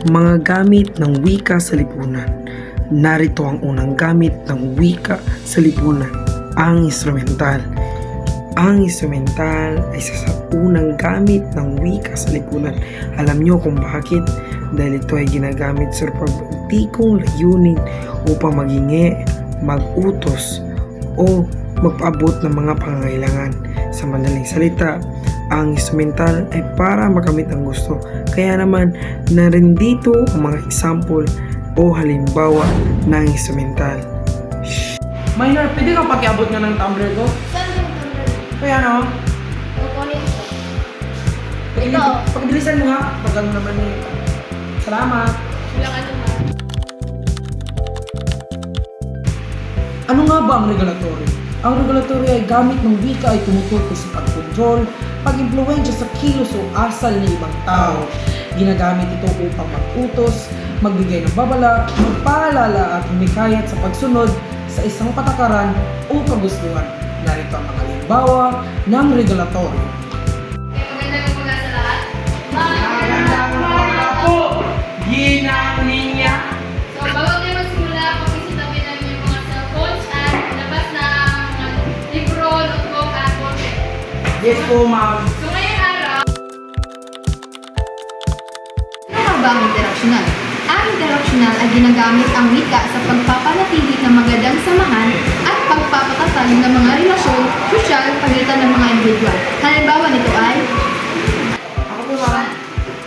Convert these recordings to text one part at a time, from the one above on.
Mga gamit ng wika sa lipunan. Narito ang unang gamit ng wika sa lipunan, ang instrumental. Ang instrumental ay isa sa unang gamit ng wika sa lipunan. Alam nyo kung bakit? Dahil ito ay ginagamit sa pagbatikong layunin upang magingi, mag-utos, o magpaabot ng mga pangangailangan. Sa madaling salita, ang instrumental ay para makamit ang gusto. Kaya naman, narin dito ang mga example o halimbawa ng instrumental. Minor, pwede kang pakiabot nga ng tumbler ko? Saan yung tumbler? Kaya ano? Kukunin ko. Ito. Pagdilisan mo nga. Pag ano naman eh. Salamat. Wala ka naman. Ano nga ba ang regulatory? Ang regulatory ay gamit ng wika ay tumutukoy sa pagkontrol, pag-impluwensya sa kilos o asal ng ibang tao. Ginagamit ito upang mag-utos, magbigay ng babala, magpaalala at humikayat sa pagsunod sa isang patakaran o kagustuhan. Narito ang mga halimbawa ng regulatory. Magandang umaga sa lahat. Magandang umaga po, Ginang Ninya. So, bago tayo magsimula, pag-isitabi namin yung mga cellphones at labas na mga libro, notebook at ballpen. Yes po, ma'am. So, ngayong araw, Ano nga ba ang interaksyonal? Ang interaksyonal ay ginagamit ang wika sa pagpapanatili ng magandang samahan at pagpapatatag ng mga relasyon sosyal pagitan ng mga individual. Halimbawa nito ay Ako po, ma'am.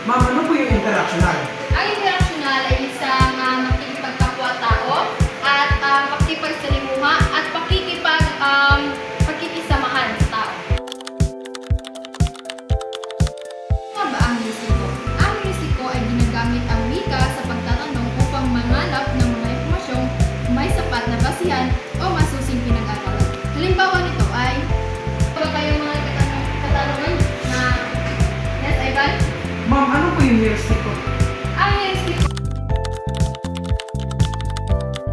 Ma'am, ano po yung interactional? ang interaksyonal ay isang makikipagkapwa-tao at pakikipagsalimuha at pakikisamahan sa tao. ano ba ang lisiko? Ang lisiko ay ginagamit ang wika sa pagtatanong upang mangalap ng mga impormasyong may sapat na basihan o masusing pinag-aralan. Halimbawa nito ay Wala kayong mga katanungan na yes, Ivan? Ma'am, ano po yung heuristic ko? Ang heuristic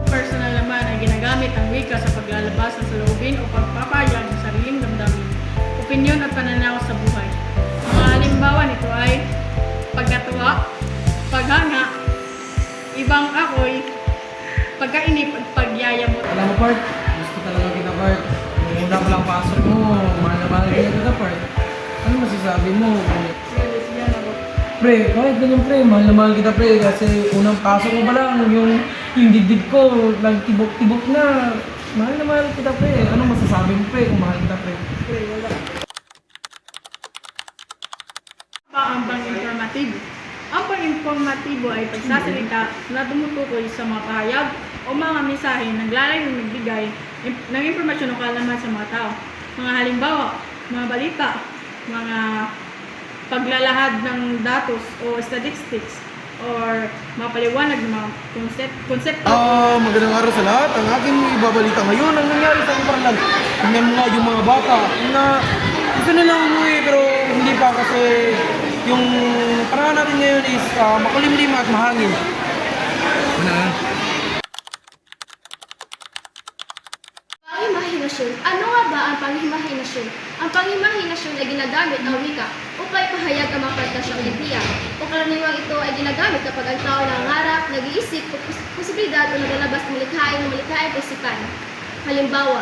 Personal naman ay ginagamit ang wika sa paglalabas ng saloobin o pagpapayag ng sariling damdamin, opinyon at pananaw sa buhay. Mga halimbawa nito ay pagkatuwa, paghanga, ibang ako'y, pagkainip at pagyayamot. Alam mo, Bart, gusto talaga kita, Bart. Yung una ko lang pasok mo, mahal na mahal kita, Bart. Ano masasabi mo? Lesbian ako. Pre, kahit ganyan, pre, mahal na mahal kita, pre. Kasi unang pasok mo pa lang, yung dibdib ko, nagtibok-tibok na. Mahal na mahal kita, pre. Ano masasabi mo, pre, kung mahal kita, pre? Wala. Pa ang pang-informatibo. Ang pang-informatibo ay pagsasalita na tumutukoy sa mga pahayag o mga mensahe naglalayong nagbigay ng impormasyon o kaalaman sa mga tao. Mga halimbawa, mga balita, mga paglalahad ng datos o statistics or mapaliwanag ng mga konsepto. Magandang araw sa lahat. Ang aking ibabalita ngayon ang nangyari sa Imparlan. Tingnan mo nga yung mga bata na gusto nilang umuwi pero hindi pa kasi yung panahon natin ngayon is makulimlim at mahangin. Pangimahinasyon. Ano nga ba ang pangimahinasyon? Ang pangimahinasyon ay ginagamit ang wika upang ipahayag ang mga kartasyang ideya. O karaniwang ito ay ginagamit kapag ang tao nangangarap, nag-iisip, o posibilidad o nagalabas ng malikhaing isipan. Halimbawa,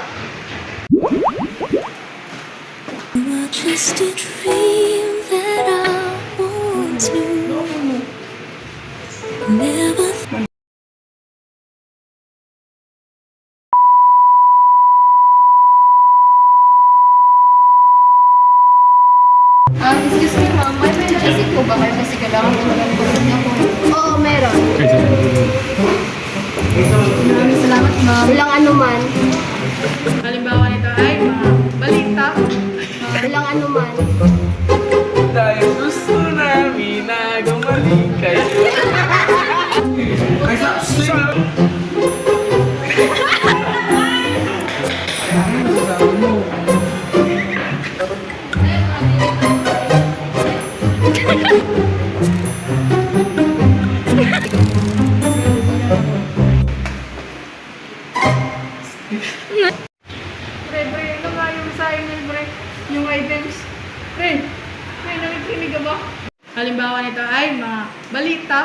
Just a dream that I once knew. Never excuse me ma'am, may isip po ba kayo kasi kailangan ko na lang niya po. oo, meron. Maraming salamat ma'am. Bilang anuman. Halimbawa nito ay mga balita, Bilang anuman. Dahil gusto namin na gumaling kayo. Ay, sa... Ano masasabi mo? Pre, ano nga yung sayang ng pre? Yung items. Pre, nakikinig ka ba? Halimbawa, halimbawa nito ay mga balita,